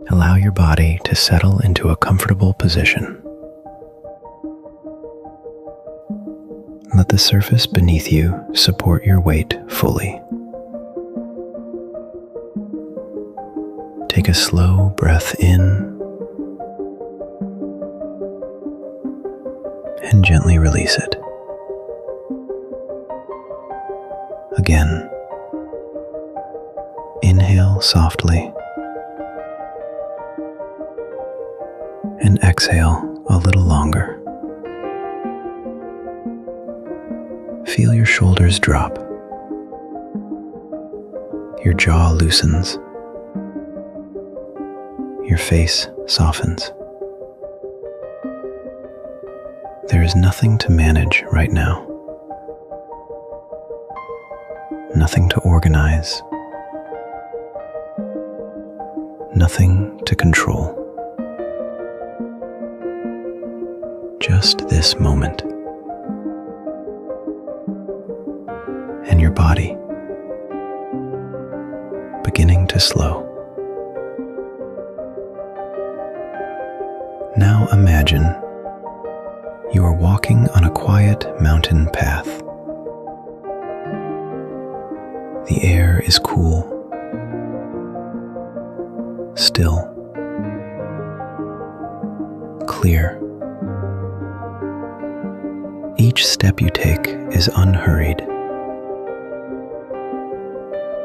Allow your body to settle into a comfortable position. Let the surface beneath you support your weight fully. Take a slow breath in and gently release it. Again, inhale softly and exhale a little longer. Feel your shoulders drop. Your jaw loosens. Your face softens. There is nothing to manage right now. Nothing to organize. Nothing to control. Just this moment. And your body beginning to slow. Now imagine you are walking on a quiet mountain path. The air is cool, still, clear. Each step you take is unhurried.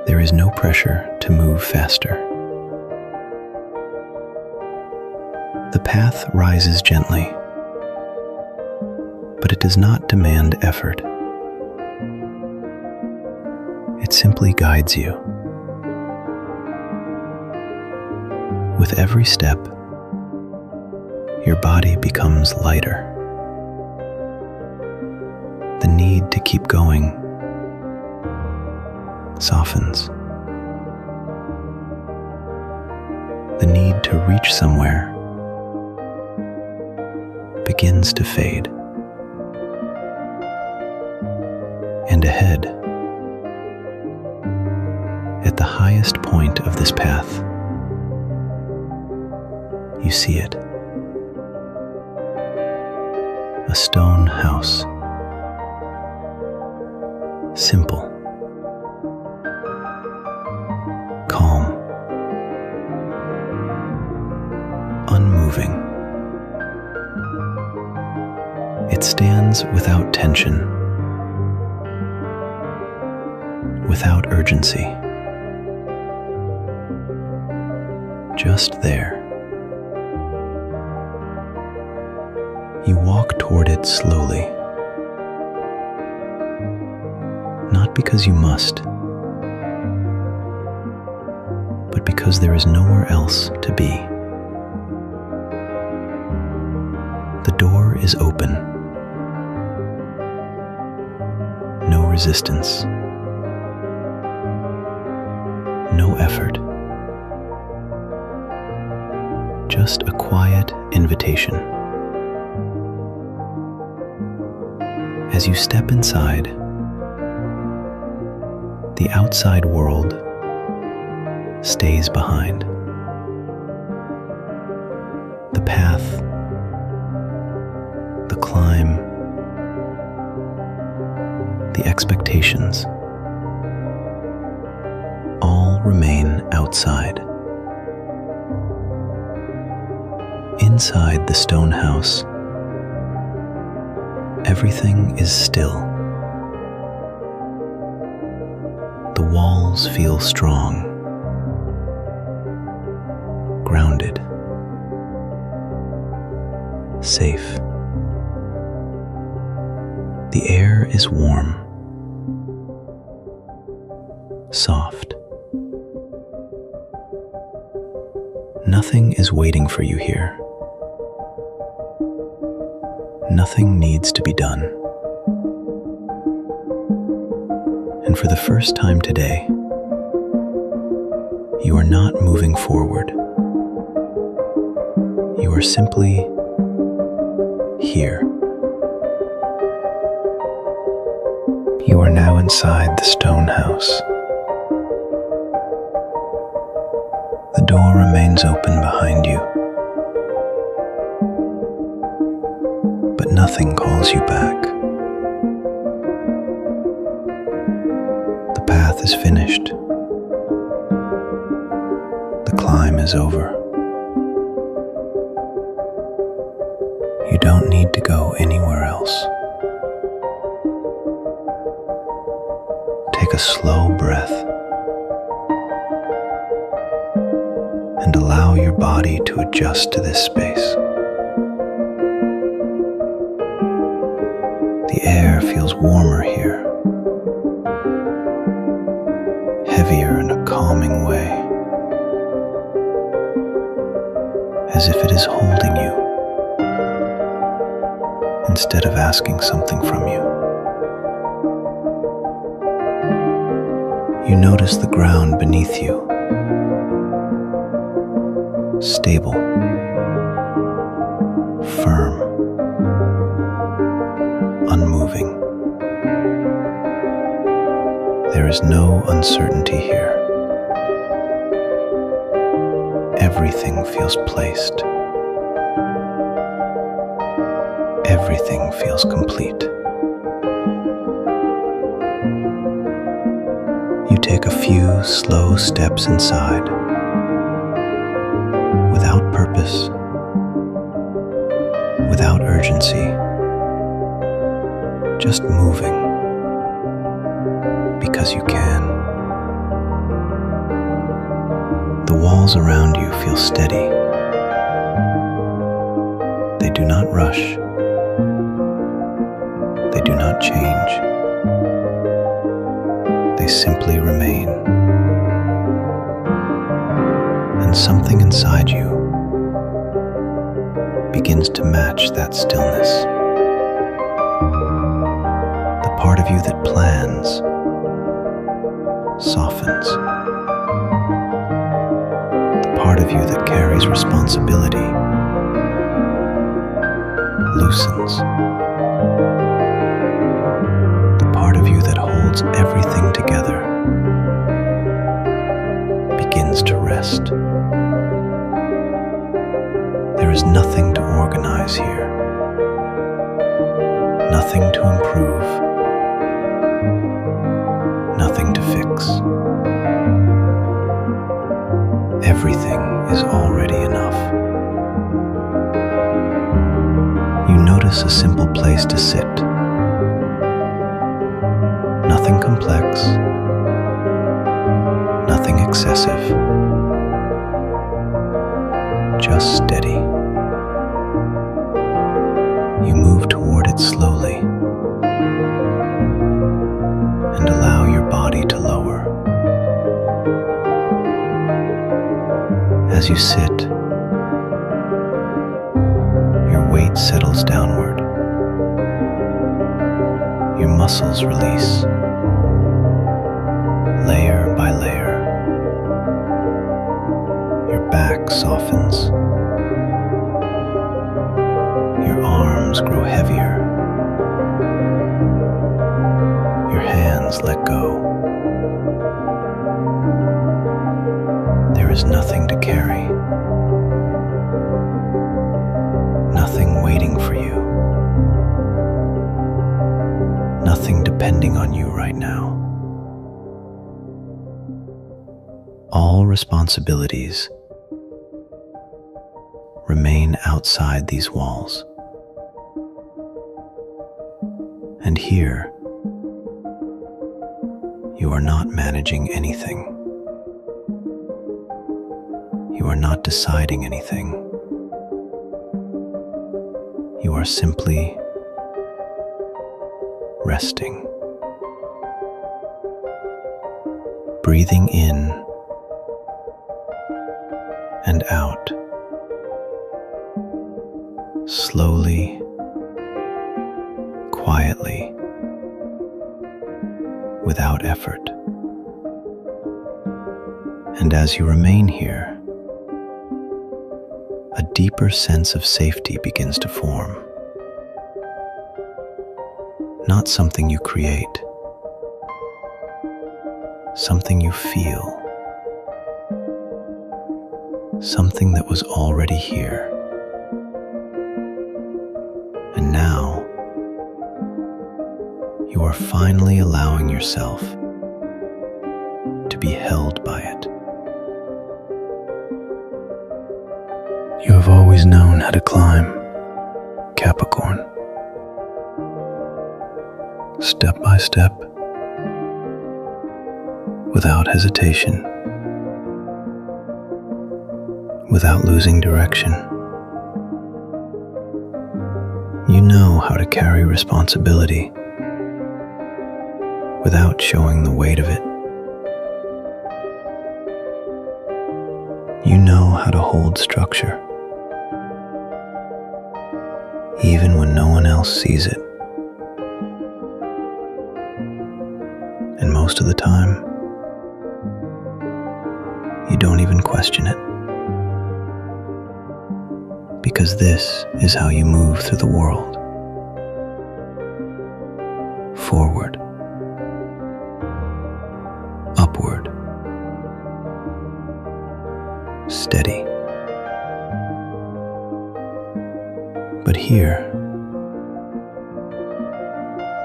There is no pressure to move faster. The path rises gently, but it does not demand effort. It simply guides you. With every step, your body becomes lighter. The need to keep going softens. The need to reach somewhere begins to fade. And ahead, at the highest point of this path, you see it. A stone house. Simple. Calm. Unmoving. It stands without tension, without urgency. Just there. You walk toward it slowly, not because you must, but because there is nowhere else to be. The door is open. No resistance. No effort. Just a quiet invitation. As you step inside, the outside world stays behind. The path, the climb, the expectations, all remain outside. Inside the stone house, everything is still. The walls feel strong, grounded, safe. The air is warm, soft. Nothing is waiting for you here. Nothing needs to be done. And for the first time today, you are not moving forward. You are simply here. You are now inside the stone house. The door remains open behind you, but nothing calls you back. The path is finished. The climb is over. You don't need to go anywhere else. Take a slow breath and allow your body to adjust to this space. The air feels warmer here, heavier in a calming way, as if it is holding you instead of asking something from you. You notice the ground beneath you, stable, firm, unmoving. There is no uncertainty here. Everything feels placed. Everything feels complete. You take a few slow steps inside, without purpose, without urgency, just moving because you can. The walls around you feel steady. They do not rush. They do not change. They simply remain. And something inside you begins to match that stillness. The part of you that plans softens. The part of you that carries responsibility loosens. The part of you that holds everything together begins to rest. There is nothing to organize here, nothing to improve, nothing to fix. Everything is already enough. You notice a simple place to sit. Nothing complex, nothing excessive, just steady. You move toward it slowly and allow your body to lower. As you sit, your weight settles downward. Your muscles release, layer by layer. Your back softens. Your arms grow heavier. Your hands let go. There is nothing to carry. Nothing waiting for you. Nothing depending on you right now. All responsibilities remain outside these walls. And here, you are not managing anything. You are not deciding anything. You are simply resting. Breathing in and out. Slowly, quietly, without effort. And as you remain here, a deeper sense of safety begins to form. Not something you create, something you feel. something that was already here. And now, you are finally allowing yourself to be held by it. You have always known how to climb, Capricorn. Step by step, without hesitation, without losing direction. You know how to carry responsibility without showing the weight of it. You know how to hold structure, even when no one else sees it. And most of the time, you don't even question it. Because this is how you move through the world. Forward. Upward. Steady. But here,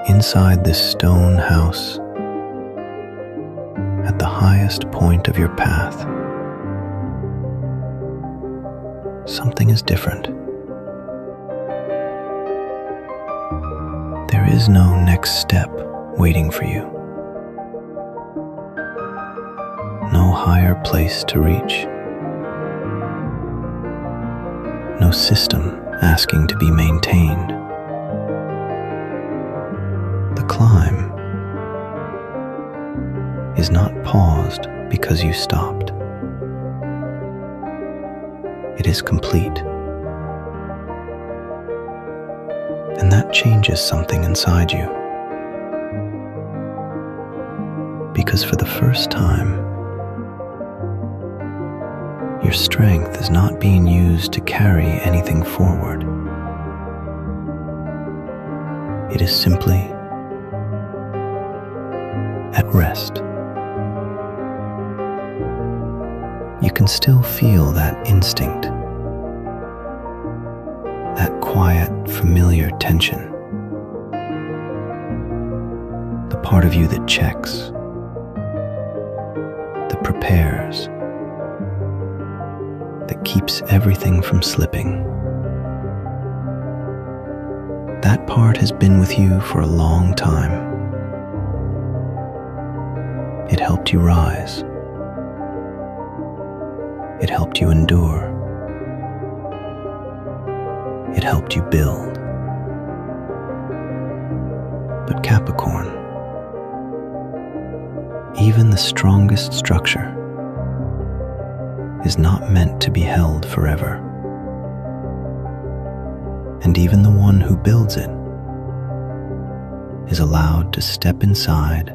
inside this stone house, at the highest point of your path, something is different. There is no next step waiting for you. No higher place to reach. No system asking to be maintained. The climb is not paused because you stopped. It is complete. And that changes something inside you. Because for the first time, your strength is not being used to carry anything forward. It is simply at rest. You can still feel that instinct, that quiet, familiar tension. The part of you that checks, that prepares, that keeps everything from slipping. That part has been with you for a long time. It helped you rise. It helped you endure. It helped you build. But Capricorn, even the strongest structure is not meant to be held forever. And even the one who builds it is allowed to step inside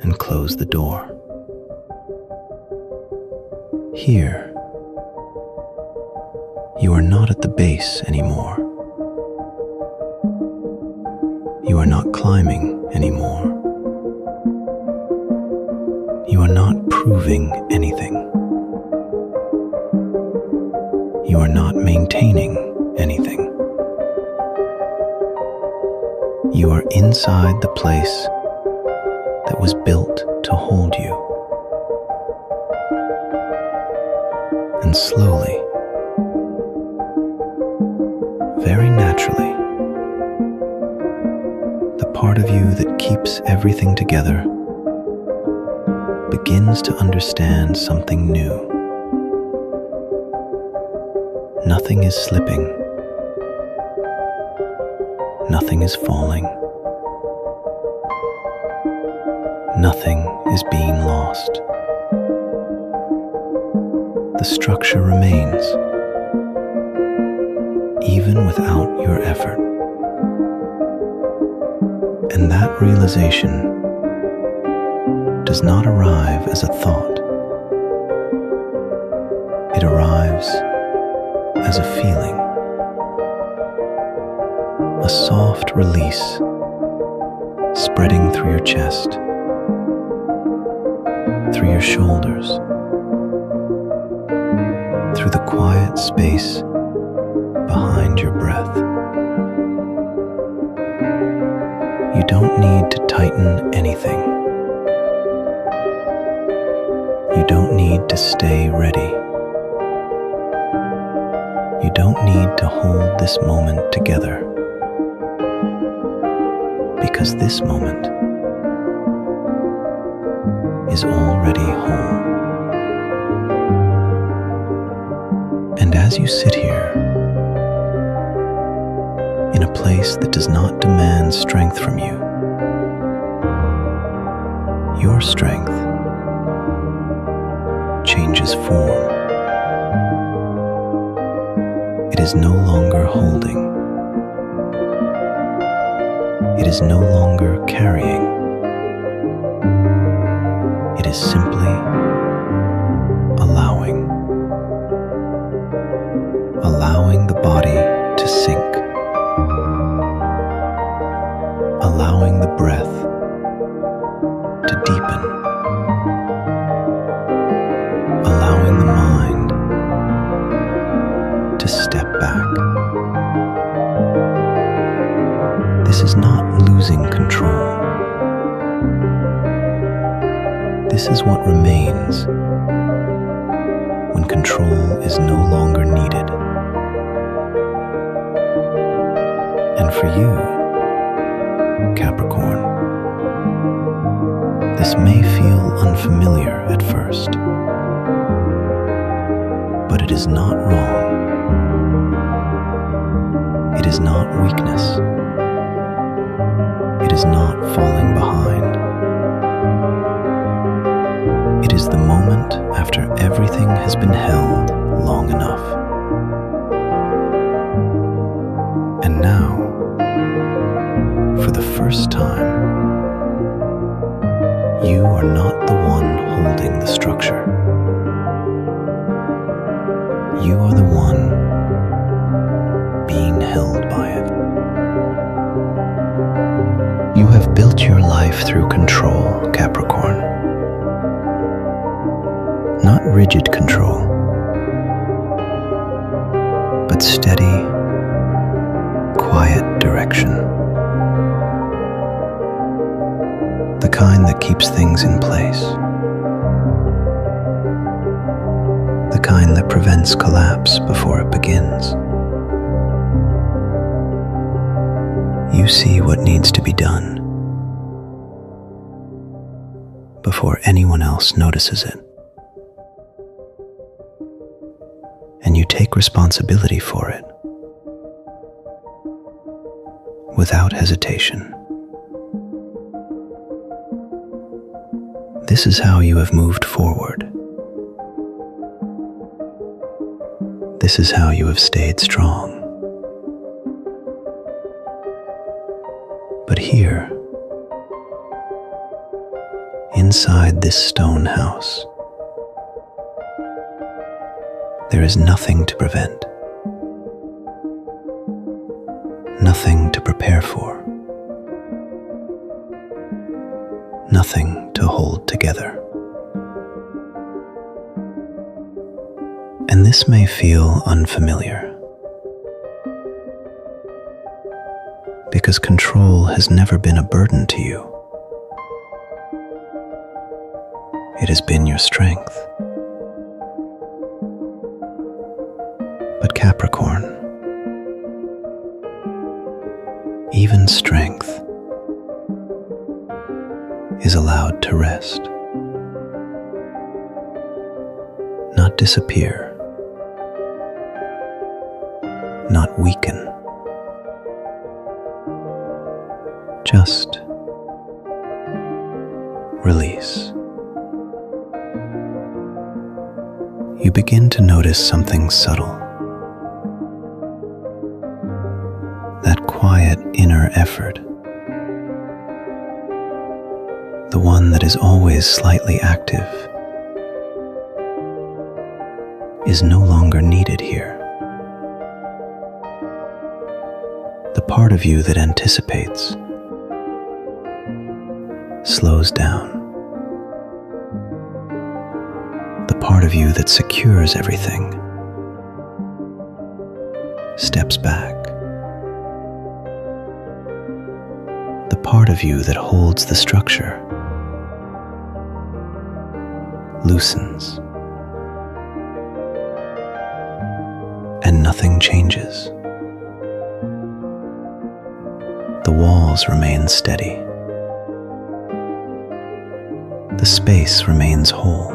and close the door. Here, you are not at the base anymore. You are not climbing anymore. You are not proving anything. You are not maintaining anything. You are inside the place that was built to hold you. And slowly, very naturally, the part of you that keeps everything together begins to understand something new. Nothing is slipping. Nothing is falling. Nothing is being lost. The structure remains, even without your effort. And that realization does not arrive as a thought. It arrives as a feeling, a soft release spreading through your chest, through your shoulders, through the quiet space behind your breath. You don't need to tighten anything. You don't need to stay ready. You don't need to hold this moment together, because this moment is already whole. And as you sit here, in a place that does not demand strength from you, your strength changes form. It is no longer holding. It is no longer carrying. It is simply allowing. Allowing the body to sink. Allowing the breath to deepen. Allowing the mind to step back. This is not losing control. This is what remains when control is no longer needed. And for you, Capricorn, this may feel unfamiliar at first, but it is not wrong. It is not weakness. It is not falling behind. It is the moment after everything has been held long enough. And now, for the first time, you are not the one holding the structure. You are the one being held by it. You have built your life through control, Capricorn. Not rigid control, but steady, quiet direction. The kind that keeps things in place. The kind that prevents collapse before it begins. You see what needs to be done before anyone else notices it. And you take responsibility for it without hesitation. This is how you have moved forward. This is how you have stayed strong. But here, inside this stone house, there is nothing to prevent, nothing to prepare for, nothing to hold together. And this may feel unfamiliar, because control has never been a burden to you. It has been your strength. But Capricorn, even strength is allowed to rest, not disappear, not weaken. Just release. You begin to notice something subtle. That quiet inner effort. The one that is always slightly active is no longer needed here. The part of you that anticipates slows down. The part of you that secures everything steps back. The part of you that holds the structure loosens, and nothing changes. The walls remain steady. The space remains whole.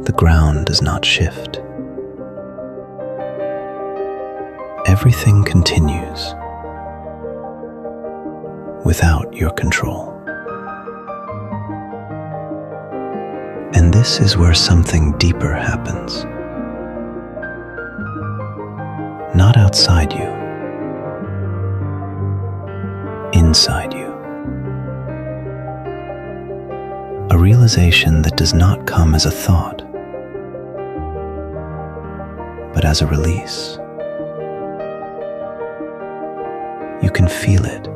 The ground does not shift. Everything continues without your control. And this is where something deeper happens. Not outside you, inside you. A realization that does not come as a thought, but as a release. You can feel it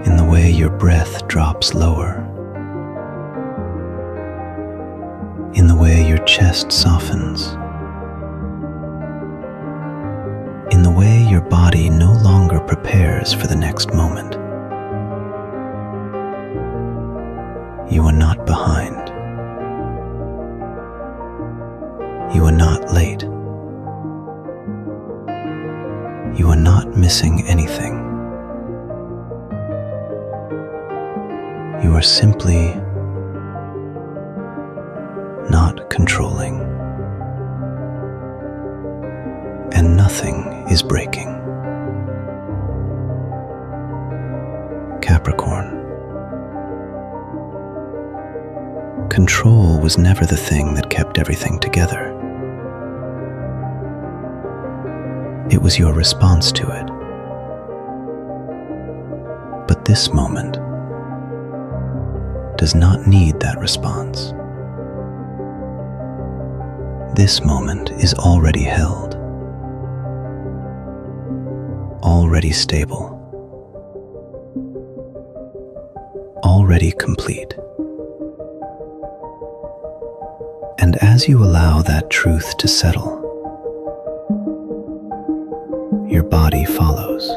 in the way your breath drops lower, in the way your chest softens, in the way your body no longer prepares for the next moment. You are not behind. You are not late. You are not missing anything. You are simply not controlling, and nothing is breaking. Capricorn. Control was never the thing that kept everything together. It was your response to it. But this moment does not need that response. This moment is already held, already stable, already complete. And as you allow that truth to settle, your body follows.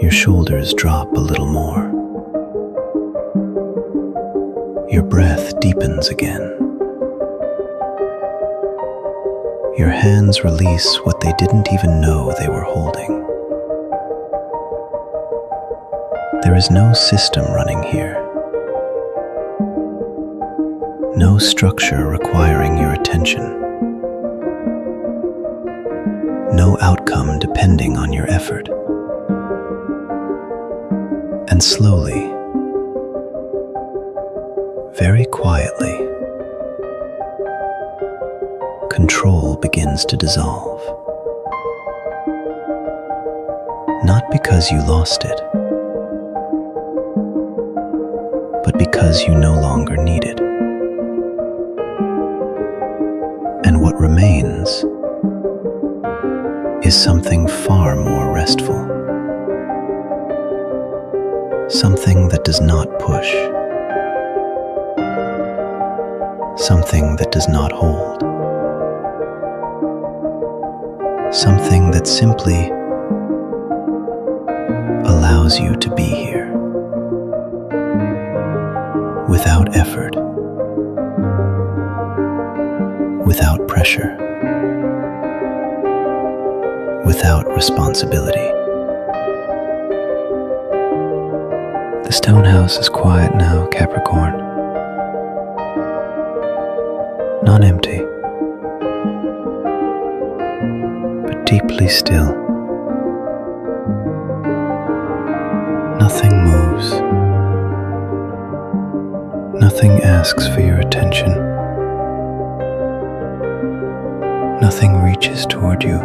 Your shoulders drop a little more. Your breath deepens again. Your hands release what they didn't even know they were holding. There is no system running here. No structure requiring your attention. No outcome depending on your effort. And slowly, very quietly, control begins to dissolve. Not because you lost it, but because you no longer need it. And what remains is something far more restful. Something that does not push. Something that does not hold. Something that simply allows you to be here. Without effort. Without pressure. Without responsibility. The stone house is quiet now, Capricorn. Not empty, but deeply still. Nothing moves. Nothing asks for your attention. Nothing reaches toward you.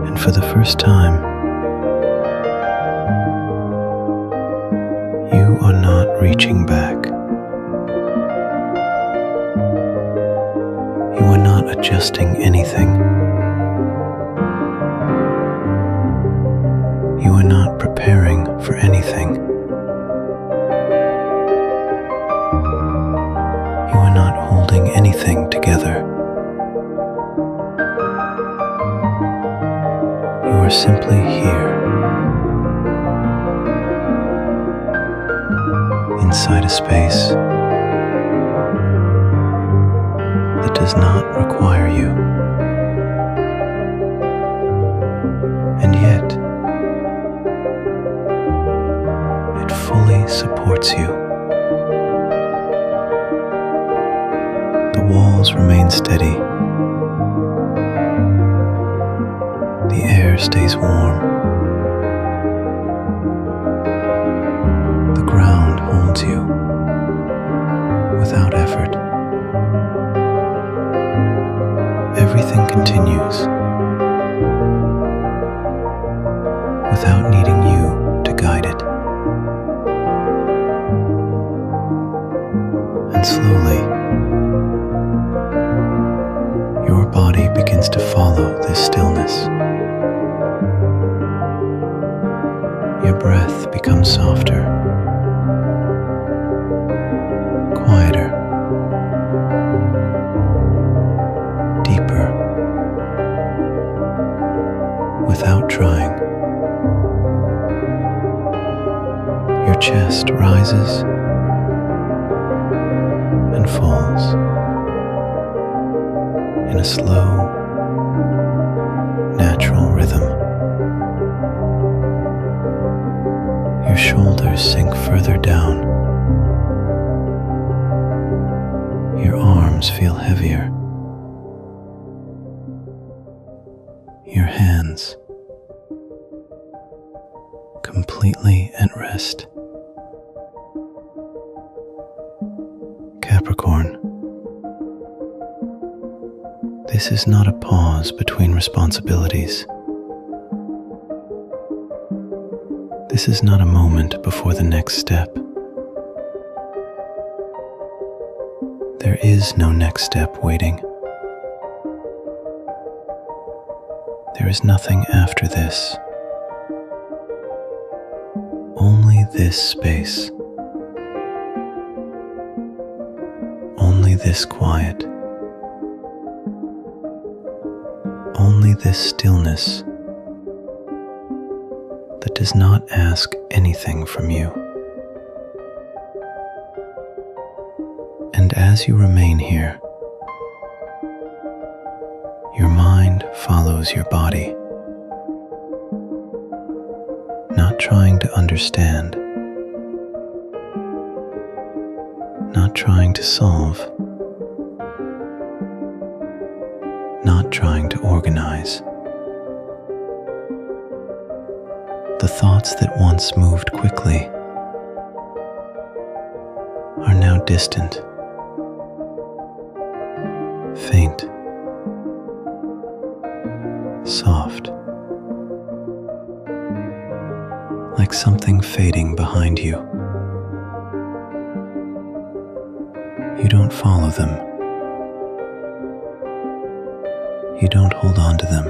And for the first time, you are not reaching back. You are not adjusting anything. You are not preparing for anything. everything together. You are simply here, inside a space that does not require you. And yet, it fully supports you. The walls remain steady. The air stays warm. The ground holds you without effort. Everything continues without needing you to guide it. And slowly, your body begins to follow this stillness. Your breath becomes softer, quieter, deeper, without trying. Your chest rises and falls in a slow, natural rhythm. Your shoulders sink further down. Your arms feel heavier. Your hands completely at rest. Capricorn, this is not a pause between responsibilities. This is not a moment before the next step. There is no next step waiting. There is nothing after this. Only this space. Only this quiet. Only this stillness that does not ask anything from you. And as you remain here, your mind follows your body, not trying to understand, not trying to solve, not trying to organize. The thoughts that once moved quickly are now distant, faint, soft, like something fading behind you. You don't follow them. You don't hold on to them.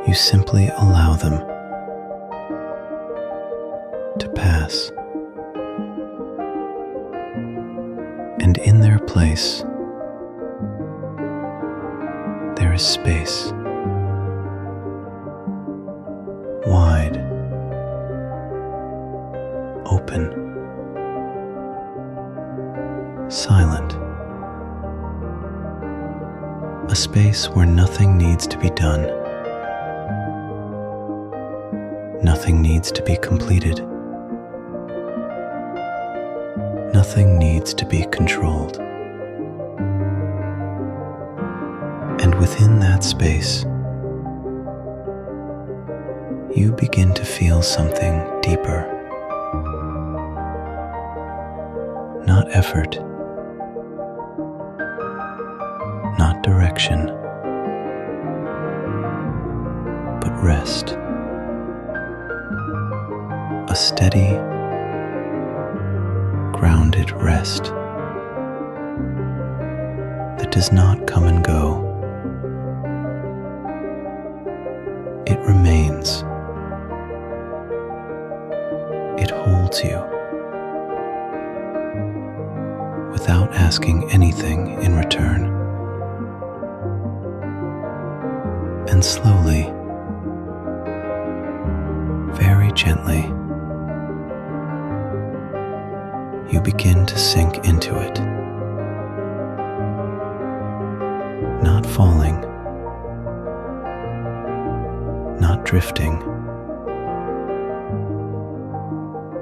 You simply allow them to pass. And in their place, there is space, wide, open, silent. A space where nothing needs to be done. Nothing needs to be completed. Nothing needs to be controlled. And within that space, you begin to feel something deeper. Not effort, not direction, but rest. A steady, grounded rest that does not come and go. It remains. It holds you without asking anything in return. And slowly, very gently, you begin to sink into it, not falling, not drifting,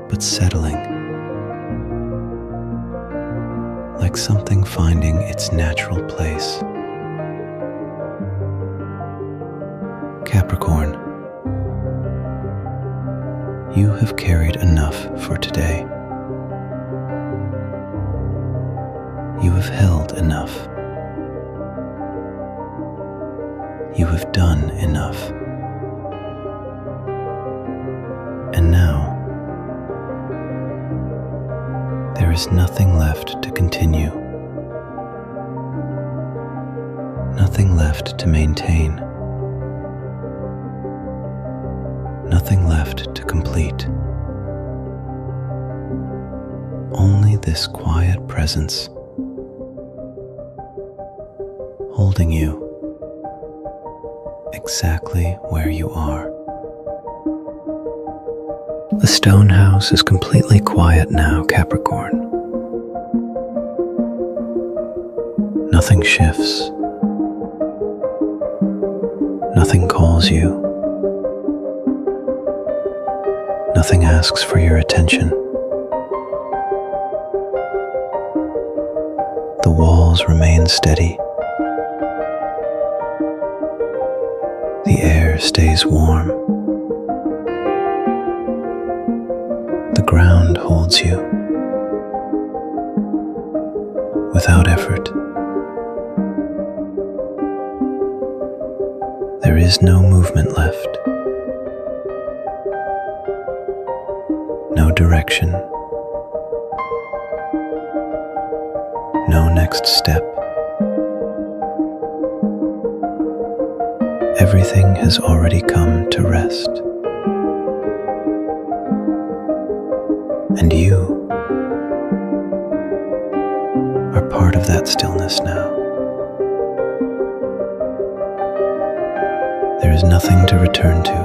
but settling, like something finding its natural place. Capricorn, you have carried enough for today. You have held enough. You have done enough. And now, there is nothing left to continue, nothing left to maintain, nothing left to complete. Only this quiet presence holding you exactly where you are. The stone house is completely quiet now, Capricorn. Nothing shifts. Nothing calls you. Nothing asks for your attention. The walls remain steady. The air stays warm. The ground holds you without effort. There is no movement left, no direction, no next step. Everything has already come to rest. And you are part of that stillness now. There is nothing to return to,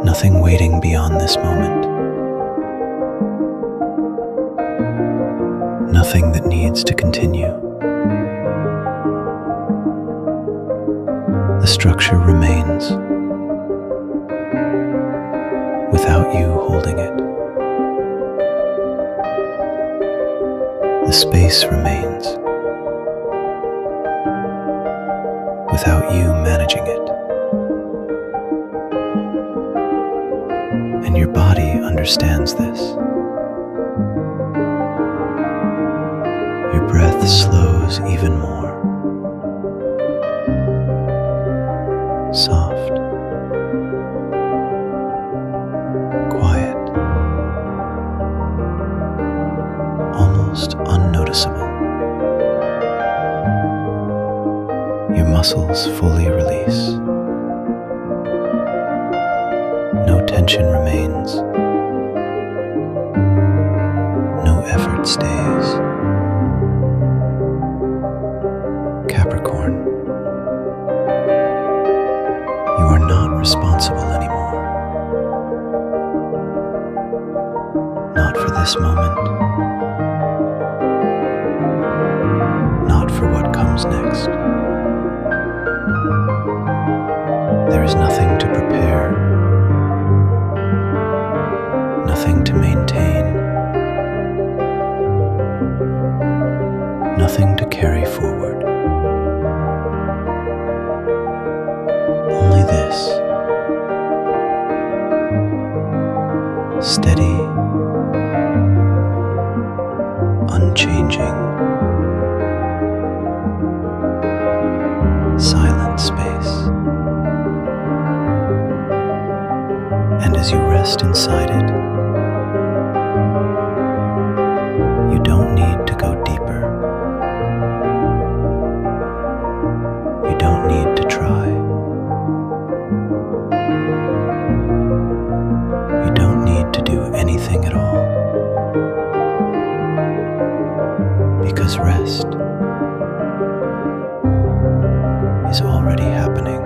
nothing waiting beyond this moment, nothing that needs to continue. The structure remains without you holding it. The space remains without you managing it. And your body understands this. Your breath slows even more. Soft, quiet, almost unnoticeable. Your muscles fully release. No tension remains. No effort stays. Capricorn, you are not responsible anymore. Not for this moment. Not for what comes next. There is nothing to prepare, nothing to maintain, nothing to carry forward. Only this, steady, unchanging, silent space. And as you rest inside it, you don't need to go deeper. You don't need to try. You don't need to do anything at all. because rest is already happening.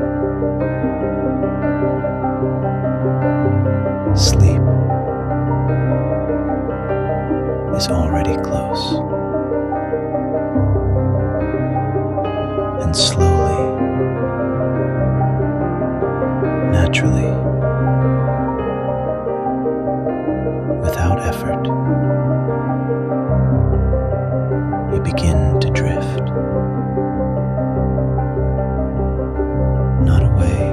Sleep is already close. And slowly, naturally, without effort, you begin to drift. Not away,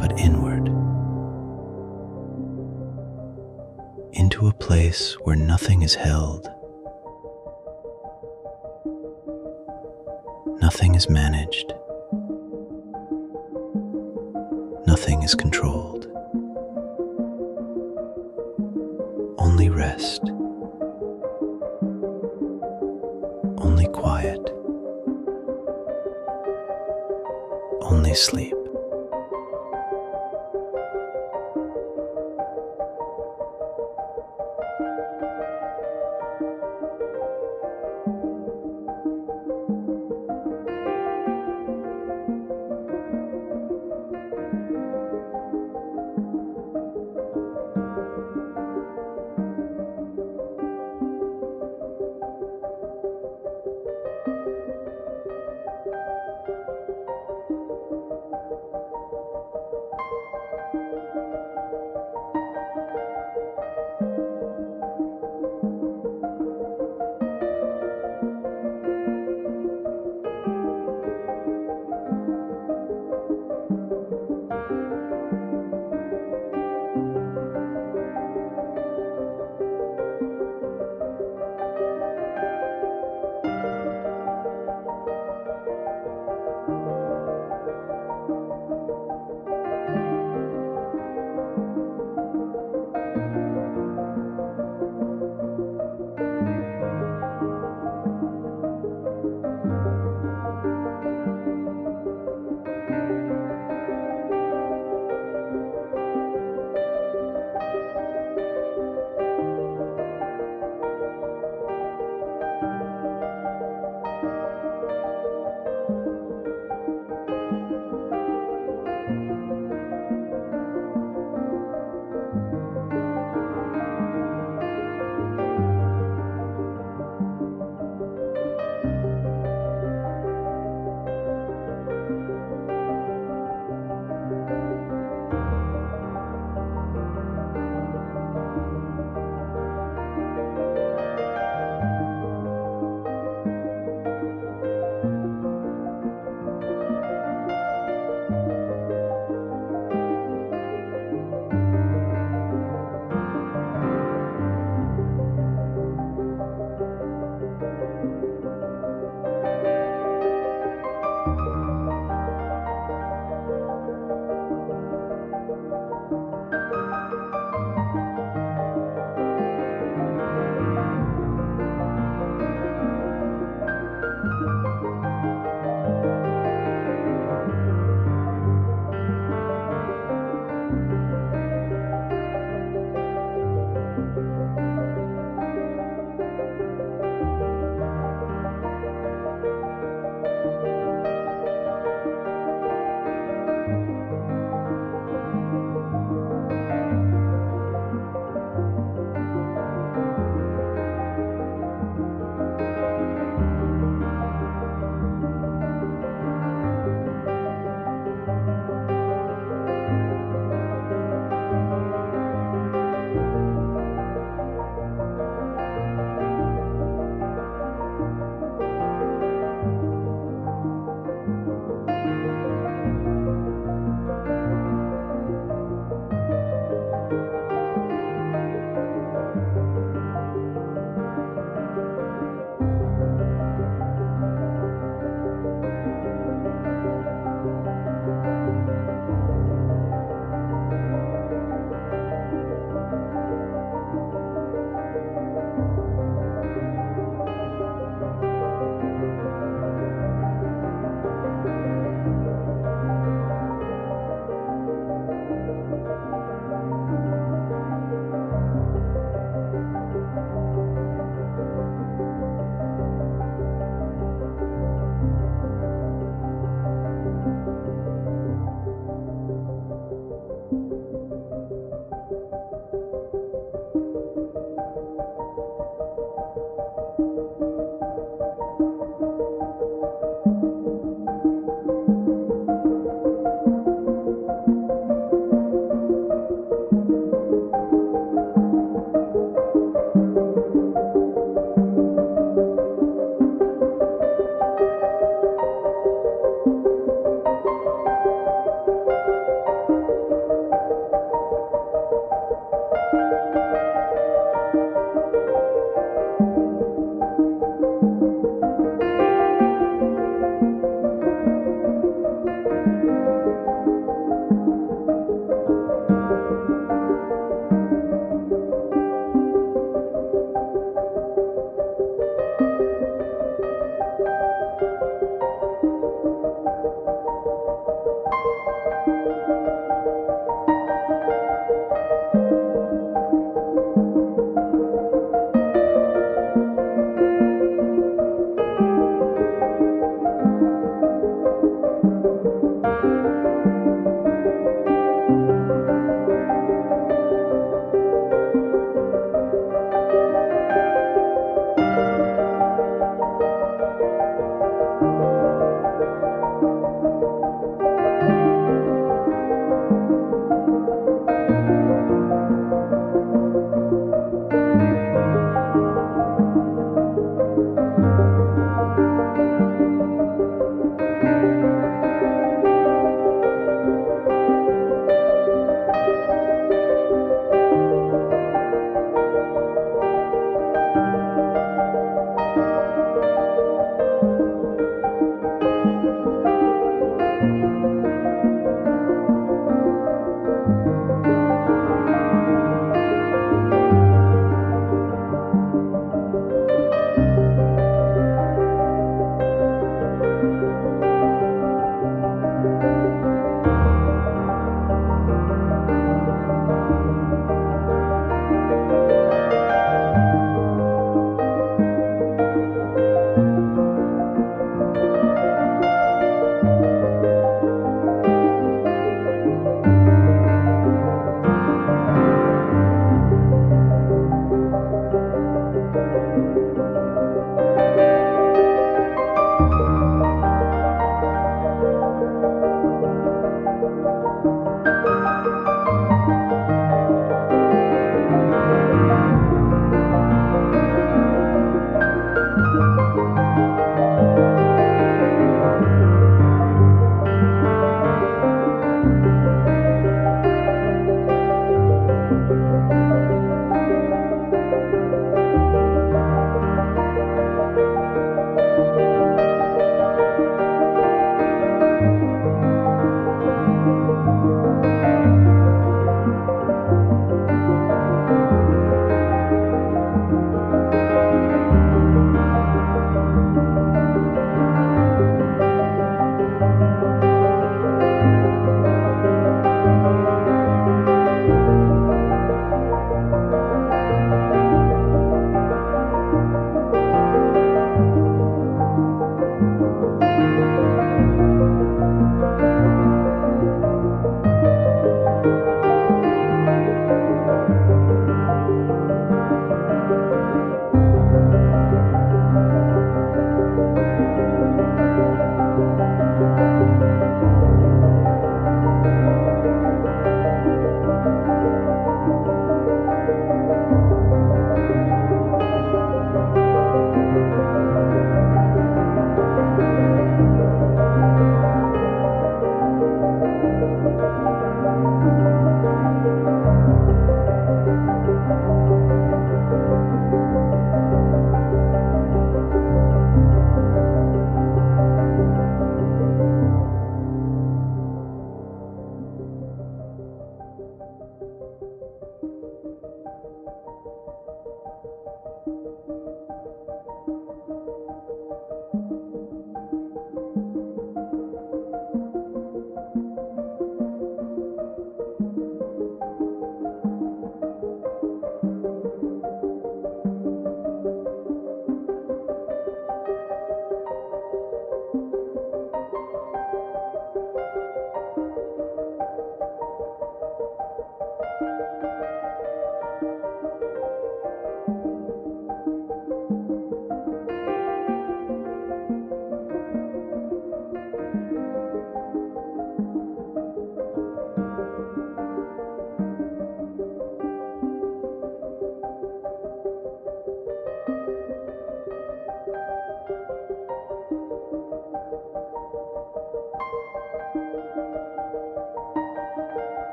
but inward, into a place where nothing is held, nothing is managed, nothing is controlled. Only rest, only quiet, only sleep.